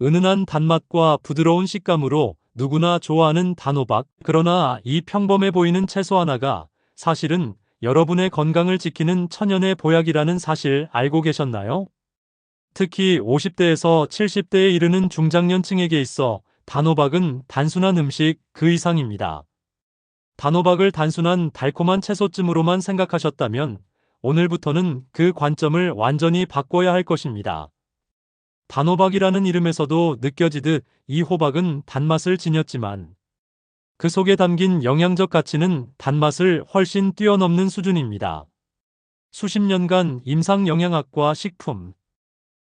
은은한 단맛과 부드러운 식감으로 누구나 좋아하는 단호박. 그러나 이 평범해 보이는 채소 하나가 사실은 여러분의 건강을 지키는 천연의 보약이라는 사실 알고 계셨나요? 특히 50대에서 70대에 이르는 중장년층에게 있어 단호박은 단순한 음식 그 이상입니다. 단호박을 단순한 달콤한 채소쯤으로만 생각하셨다면 오늘부터는 그 관점을 완전히 바꿔야 할 것입니다. 단호박이라는 이름에서도 느껴지듯 이 호박은 단맛을 지녔지만 그 속에 담긴 영양적 가치는 단맛을 훨씬 뛰어넘는 수준입니다. 수십 년간 임상영양학과 식품,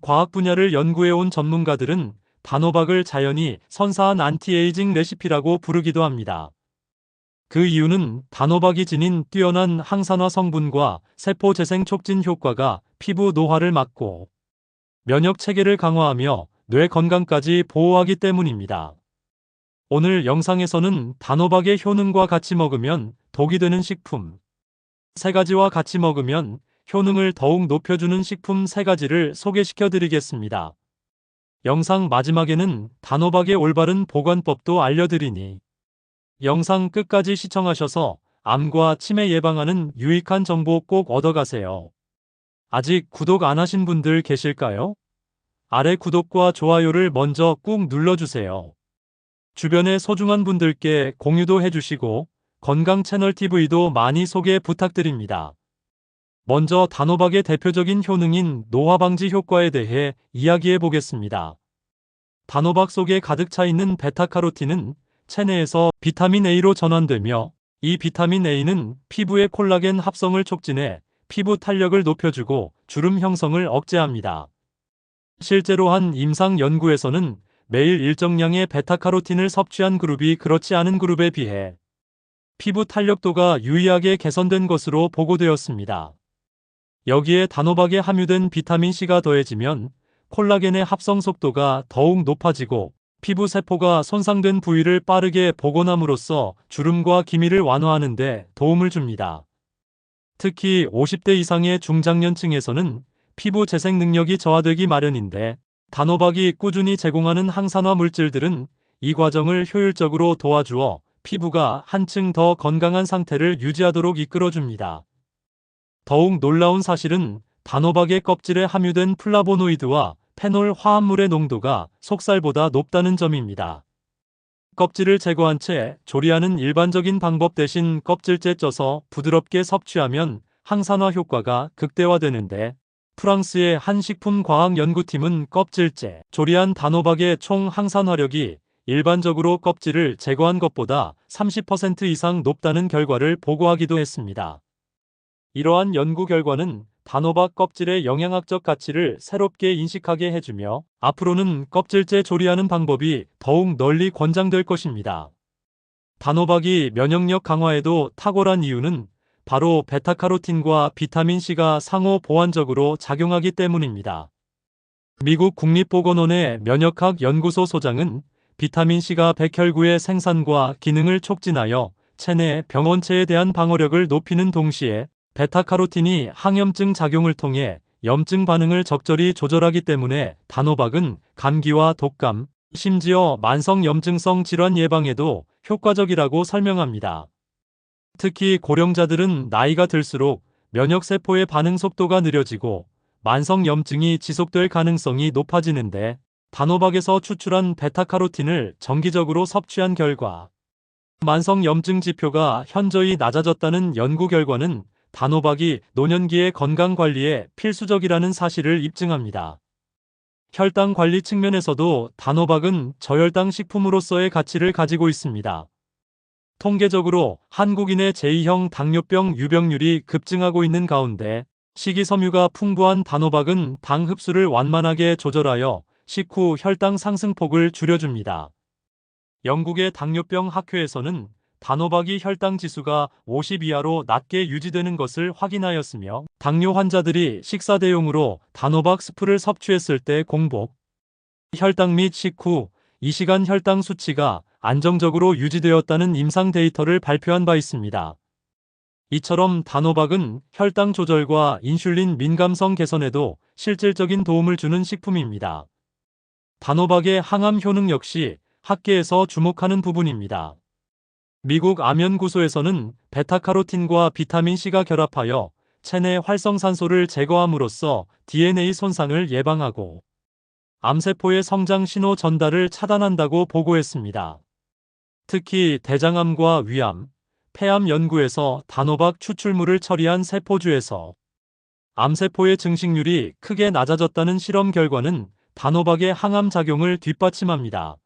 과학 분야를 연구해온 전문가들은 단호박을 자연히 선사한 안티에이징 레시피라고 부르기도 합니다. 그 이유는 단호박이 지닌 뛰어난 항산화 성분과 세포 재생 촉진 효과가 피부 노화를 막고 면역 체계를 강화하며 뇌 건강까지 보호하기 때문입니다. 오늘 영상에서는 단호박의 효능과 같이 먹으면 독이 되는 식품 3가지와 같이 먹으면 효능을 더욱 높여주는 식품 3가지를 소개시켜 드리겠습니다. 영상 마지막에는 단호박의 올바른 보관법도 알려드리니 영상 끝까지 시청하셔서 암과 치매 예방하는 유익한 정보 꼭 얻어가세요. 아직 구독 안 하신 분들 계실까요? 아래 구독과 좋아요를 먼저 꾹 눌러주세요. 주변의 소중한 분들께 공유도 해주시고 건강 채널 TV도 많이 소개 부탁드립니다. 먼저 단호박의 대표적인 효능인 노화 방지 효과에 대해 이야기해 보겠습니다. 단호박 속에 가득 차 있는 베타카로틴은 체내에서 비타민 A로 전환되며 이 비타민 A는 피부의 콜라겐 합성을 촉진해 피부 탄력을 높여주고 주름 형성을 억제합니다. 실제로 한 임상 연구에서는 매일 일정량의 베타카로틴을 섭취한 그룹이 그렇지 않은 그룹에 비해 피부 탄력도가 유의하게 개선된 것으로 보고되었습니다. 여기에 단호박에 함유된 비타민C가 더해지면 콜라겐의 합성 속도가 더욱 높아지고 피부 세포가 손상된 부위를 빠르게 복원함으로써 주름과 기미를 완화하는 데 도움을 줍니다. 특히 50대 이상의 중장년층에서는 피부 재생 능력이 저하되기 마련인데 단호박이 꾸준히 제공하는 항산화 물질들은 이 과정을 효율적으로 도와주어 피부가 한층 더 건강한 상태를 유지하도록 이끌어줍니다. 더욱 놀라운 사실은 단호박의 껍질에 함유된 플라보노이드와 페놀 화합물의 농도가 속살보다 높다는 점입니다. 껍질을 제거한 채 조리하는 일반적인 방법 대신 껍질째 쪄서 부드럽게 섭취하면 항산화 효과가 극대화되는데 프랑스의 한 식품과학연구팀은 껍질째 조리한 단호박의 총 항산화력이 일반적으로 껍질을 제거한 것보다 30% 이상 높다는 결과를 보고하기도 했습니다. 이러한 연구 결과는 단호박 껍질의 영양학적 가치를 새롭게 인식하게 해주며 앞으로는 껍질째 조리하는 방법이 더욱 널리 권장될 것입니다. 단호박이 면역력 강화에도 탁월한 이유는 바로 베타카로틴과 비타민C가 상호 보완적으로 작용하기 때문입니다. 미국 국립보건원의 면역학 연구소 소장은 비타민C가 백혈구의 생산과 기능을 촉진하여 체내 병원체에 대한 방어력을 높이는 동시에 베타카로틴이 항염증 작용을 통해 염증 반응을 적절히 조절하기 때문에 단호박은 감기와 독감, 심지어 만성 염증성 질환 예방에도 효과적이라고 설명합니다. 특히 고령자들은 나이가 들수록 면역세포의 반응 속도가 느려지고 만성 염증이 지속될 가능성이 높아지는데 단호박에서 추출한 베타카로틴을 정기적으로 섭취한 결과 만성 염증 지표가 현저히 낮아졌다는 연구 결과는 단호박이 노년기의 건강 관리에 필수적이라는 사실을 입증합니다. 혈당 관리 측면에서도 단호박은 저혈당 식품으로서의 가치를 가지고 있습니다. 통계적으로 한국인의 제2형 당뇨병 유병률이 급증하고 있는 가운데 식이섬유가 풍부한 단호박은 당 흡수를 완만하게 조절하여 식후 혈당 상승폭을 줄여줍니다. 영국의 당뇨병 학회에서는 단호박이 혈당 지수가 50 이하로 낮게 유지되는 것을 확인하였으며 당뇨 환자들이 식사 대용으로 단호박 스프를 섭취했을 때 공복, 혈당 및 식후 2시간 혈당 수치가 안정적으로 유지되었다는 임상 데이터를 발표한 바 있습니다. 이처럼 단호박은 혈당 조절과 인슐린 민감성 개선에도 실질적인 도움을 주는 식품입니다. 단호박의 항암 효능 역시 학계에서 주목하는 부분입니다. 미국 암연구소에서는 베타카로틴과 비타민C가 결합하여 체내 활성산소를 제거함으로써 DNA 손상을 예방하고 암세포의 성장 신호 전달을 차단한다고 보고했습니다. 특히 대장암과 위암, 폐암 연구에서 단호박 추출물을 처리한 세포주에서 암세포의 증식률이 크게 낮아졌다는 실험 결과는 단호박의 항암 작용을 뒷받침합니다.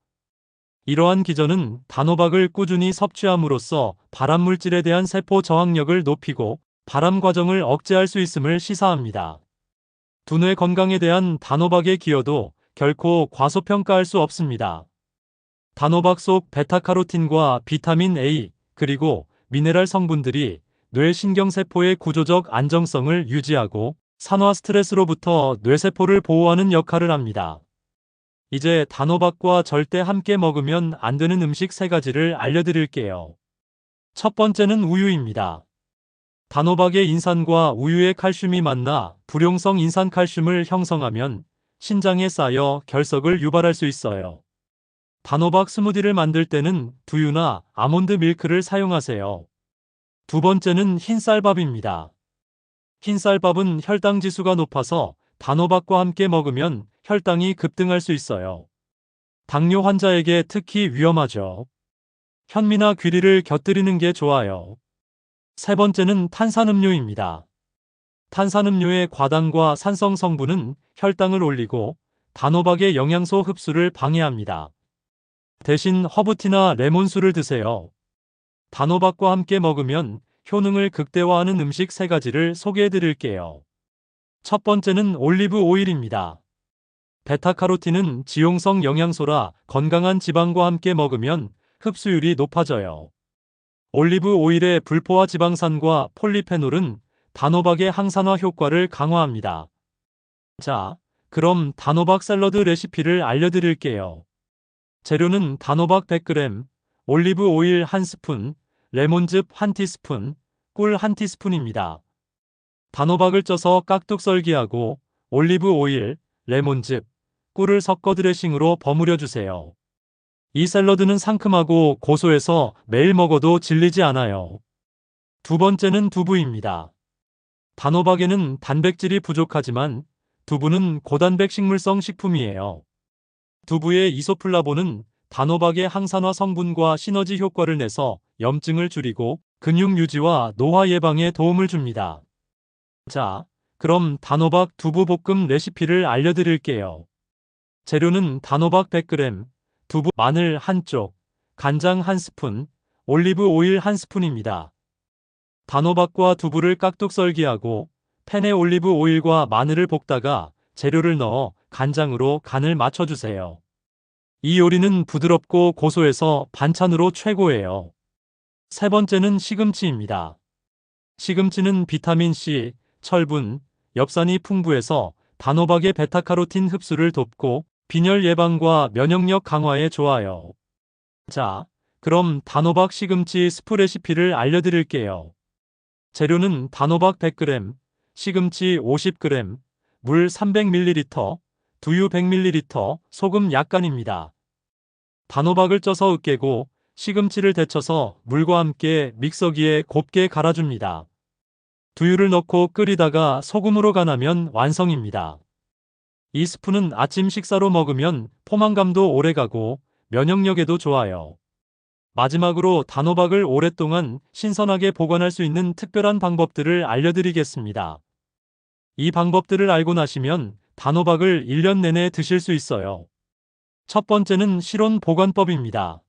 이러한 기전은 단호박을 꾸준히 섭취함으로써 발암물질에 대한 세포 저항력을 높이고 발암 과정을 억제할 수 있음을 시사합니다. 두뇌 건강에 대한 단호박의 기여도 결코 과소평가할 수 없습니다. 단호박 속 베타카로틴과 비타민 A, 그리고 미네랄 성분들이 뇌 신경세포의 구조적 안정성을 유지하고 산화 스트레스로부터 뇌세포를 보호하는 역할을 합니다. 이제 단호박과 절대 함께 먹으면 안 되는 음식 3가지를 알려드릴게요. 첫 번째는 우유입니다. 단호박의 인산과 우유의 칼슘이 만나 불용성 인산칼슘을 형성하면 신장에 쌓여 결석을 유발할 수 있어요. 단호박 스무디를 만들 때는 두유나 아몬드 밀크를 사용하세요. 두 번째는 흰쌀밥입니다. 흰쌀밥은 혈당 지수가 높아서 단호박과 함께 먹으면 혈당이 급등할 수 있어요. 당뇨 환자에게 특히 위험하죠. 현미나 귀리를 곁들이는 게 좋아요. 세 번째는 탄산음료입니다. 탄산음료의 과당과 산성 성분은 혈당을 올리고 단호박의 영양소 흡수를 방해합니다. 대신 허브티나 레몬수를 드세요. 단호박과 함께 먹으면 효능을 극대화하는 음식 3가지를 소개해 드릴게요. 첫 번째는 올리브 오일입니다. 베타카로틴은 지용성 영양소라 건강한 지방과 함께 먹으면 흡수율이 높아져요. 올리브 오일의 불포화 지방산과 폴리페놀은 단호박의 항산화 효과를 강화합니다. 자, 그럼 단호박 샐러드 레시피를 알려드릴게요. 재료는 단호박 100g, 올리브 오일 1스푼, 레몬즙 1티스푼, 꿀 1티스푼입니다. 단호박을 쪄서 깍둑 썰기하고 올리브 오일, 레몬즙, 꿀을 섞어 드레싱으로 버무려 주세요. 이 샐러드는 상큼하고 고소해서 매일 먹어도 질리지 않아요. 두 번째는 두부입니다. 단호박에는 단백질이 부족하지만 두부는 고단백 식물성 식품이에요. 두부의 이소플라본은 단호박의 항산화 성분과 시너지 효과를 내서 염증을 줄이고 근육 유지와 노화 예방에 도움을 줍니다. 자, 그럼 단호박 두부 볶음 레시피를 알려드릴게요. 재료는 단호박 100g, 두부, 마늘 1쪽, 간장 1스푼, 올리브 오일 1스푼입니다. 단호박과 두부를 깍둑 썰기하고 팬에 올리브 오일과 마늘을 볶다가 재료를 넣어 간장으로 간을 맞춰주세요. 이 요리는 부드럽고 고소해서 반찬으로 최고예요. 세 번째는 시금치입니다. 시금치는 비타민C, 철분, 엽산이 풍부해서 단호박의 베타카로틴 흡수를 돕고 빈혈 예방과 면역력 강화에 좋아요. 자, 그럼 단호박 시금치 스프 레시피를 알려드릴게요. 재료는 단호박 100g, 시금치 50g, 물 300ml, 두유 100ml, 소금 약간입니다. 단호박을 쪄서 으깨고 시금치를 데쳐서 물과 함께 믹서기에 곱게 갈아줍니다. 두유를 넣고 끓이다가 소금으로 간하면 완성입니다. 이 스프는 아침 식사로 먹으면 포만감도 오래가고 면역력에도 좋아요. 마지막으로 단호박을 오랫동안 신선하게 보관할 수 있는 특별한 방법들을 알려드리겠습니다. 이 방법들을 알고 나시면 단호박을 1년 내내 드실 수 있어요. 첫 번째는 실온 보관법입니다.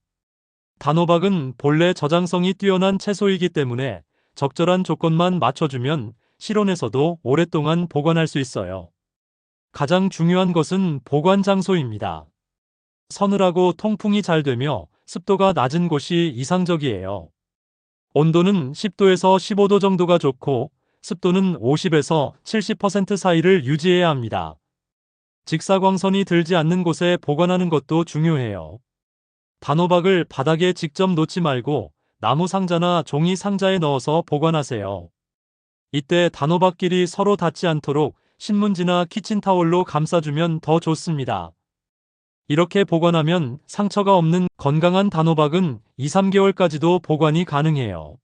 단호박은 본래 저장성이 뛰어난 채소이기 때문에 적절한 조건만 맞춰주면 실온에서도 오랫동안 보관할 수 있어요. 가장 중요한 것은 보관 장소입니다. 서늘하고 통풍이 잘 되며 습도가 낮은 곳이 이상적이에요. 온도는 10도에서 15도 정도가 좋고 습도는 50에서 70% 사이를 유지해야 합니다. 직사광선이 들지 않는 곳에 보관하는 것도 중요해요. 단호박을 바닥에 직접 놓지 말고 나무 상자나 종이 상자에 넣어서 보관하세요. 이때 단호박끼리 서로 닿지 않도록 신문지나 키친타올로 감싸주면 더 좋습니다. 이렇게 보관하면 상처가 없는 건강한 단호박은 2, 3개월까지도 보관이 가능해요.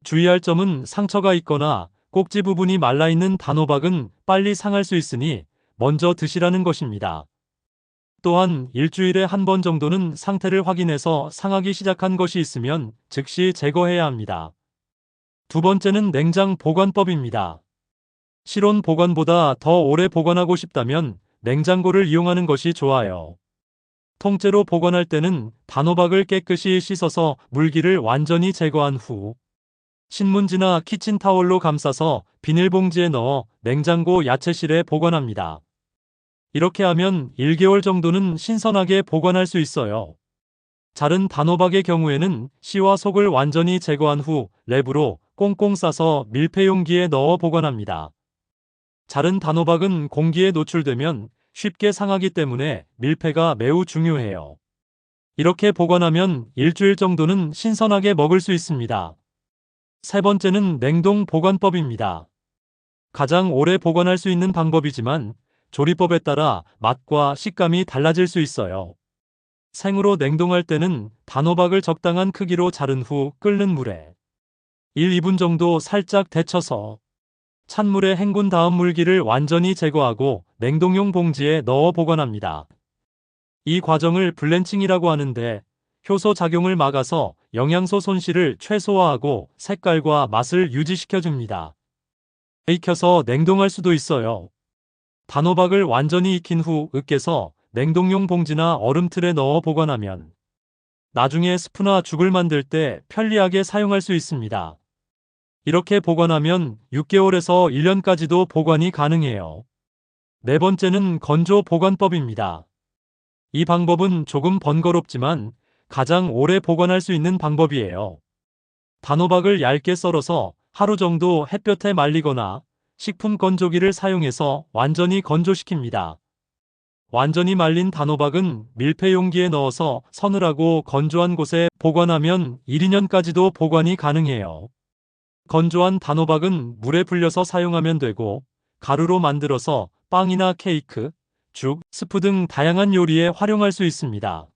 주의할 점은 상처가 있거나 꼭지 부분이 말라있는 단호박은 빨리 상할 수 있으니 먼저 드시라는 것입니다. 또한 일주일에 한 번 정도는 상태를 확인해서 상하기 시작한 것이 있으면 즉시 제거해야 합니다. 두 번째는 냉장 보관법입니다. 실온 보관보다 더 오래 보관하고 싶다면 냉장고를 이용하는 것이 좋아요. 통째로 보관할 때는 단호박을 깨끗이 씻어서 물기를 완전히 제거한 후 신문지나 키친타올로 감싸서 비닐봉지에 넣어 냉장고 야채실에 보관합니다. 이렇게 하면 1개월 정도는 신선하게 보관할 수 있어요. 자른 단호박의 경우에는 씨와 속을 완전히 제거한 후 랩으로 꽁꽁 싸서 밀폐용기에 넣어 보관합니다. 자른 단호박은 공기에 노출되면 쉽게 상하기 때문에 밀폐가 매우 중요해요. 이렇게 보관하면 일주일 정도는 신선하게 먹을 수 있습니다. 세 번째는 냉동 보관법입니다. 가장 오래 보관할 수 있는 방법이지만 조리법에 따라 맛과 식감이 달라질 수 있어요. 생으로 냉동할 때는 단호박을 적당한 크기로 자른 후 끓는 물에 1, 2분 정도 살짝 데쳐서 찬물에 헹군 다음 물기를 완전히 제거하고 냉동용 봉지에 넣어 보관합니다. 이 과정을 블렌칭이라고 하는데 효소 작용을 막아서 영양소 손실을 최소화하고 색깔과 맛을 유지시켜줍니다. 익혀서 냉동할 수도 있어요. 단호박을 완전히 익힌 후 으깨서 냉동용 봉지나 얼음틀에 넣어 보관하면 나중에 스프나 죽을 만들 때 편리하게 사용할 수 있습니다. 이렇게 보관하면 6개월에서 1년까지도 보관이 가능해요. 네 번째는 건조 보관법입니다. 이 방법은 조금 번거롭지만 가장 오래 보관할 수 있는 방법이에요. 단호박을 얇게 썰어서 하루 정도 햇볕에 말리거나 식품 건조기를 사용해서 완전히 건조시킵니다. 완전히 말린 단호박은 밀폐용기에 넣어서 서늘하고 건조한 곳에 보관하면 1, 2년까지도 보관이 가능해요. 건조한 단호박은 물에 불려서 사용하면 되고 가루로 만들어서 빵이나 케이크, 죽, 스프 등 다양한 요리에 활용할 수 있습니다.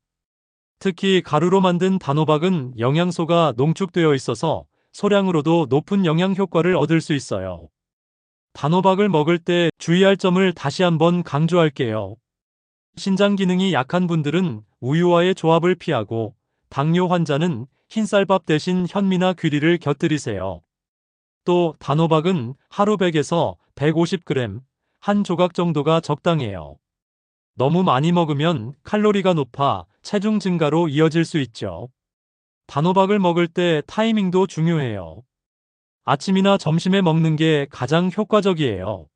특히 가루로 만든 단호박은 영양소가 농축되어 있어서 소량으로도 높은 영양 효과를 얻을 수 있어요. 단호박을 먹을 때 주의할 점을 다시 한번 강조할게요. 신장 기능이 약한 분들은 우유와의 조합을 피하고 당뇨 환자는 흰쌀밥 대신 현미나 귀리를 곁들이세요. 또 단호박은 하루 100에서 150g, 한 조각 정도가 적당해요. 너무 많이 먹으면 칼로리가 높아 체중 증가로 이어질 수 있죠. 단호박을 먹을 때 타이밍도 중요해요. 아침이나 점심에 먹는 게 가장 효과적이에요.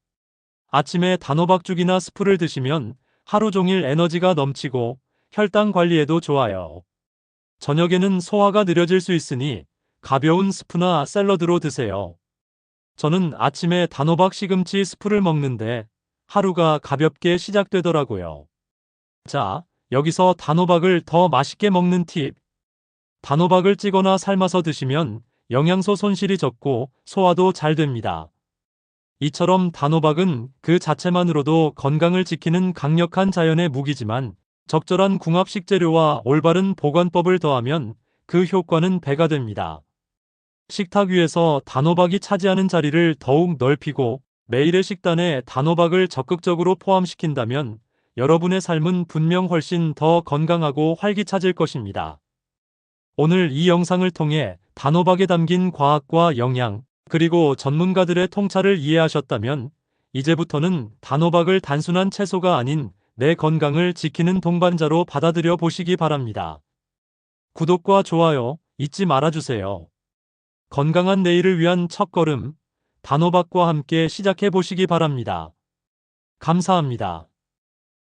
아침에 단호박죽이나 스프를 드시면 하루 종일 에너지가 넘치고 혈당 관리에도 좋아요. 저녁에는 소화가 느려질 수 있으니 가벼운 스프나 샐러드로 드세요. 저는 아침에 단호박 시금치 스프를 먹는데 하루가 가볍게 시작되더라고요. 자, 여기서 단호박을 더 맛있게 먹는 팁. 단호박을 찌거나 삶아서 드시면 영양소 손실이 적고 소화도 잘 됩니다. 이처럼 단호박은 그 자체만으로도 건강을 지키는 강력한 자연의 무기지만 적절한 궁합 식재료와 올바른 보관법을 더하면 그 효과는 배가 됩니다. 식탁 위에서 단호박이 차지하는 자리를 더욱 넓히고 매일의 식단에 단호박을 적극적으로 포함시킨다면 여러분의 삶은 분명 훨씬 더 건강하고 활기차질 것입니다. 오늘 이 영상을 통해 단호박에 담긴 과학과 영양, 그리고 전문가들의 통찰을 이해하셨다면 이제부터는 단호박을 단순한 채소가 아닌 내 건강을 지키는 동반자로 받아들여 보시기 바랍니다. 구독과 좋아요 잊지 말아주세요. 건강한 내일을 위한 첫걸음, 단호박과 함께 시작해 보시기 바랍니다. 감사합니다.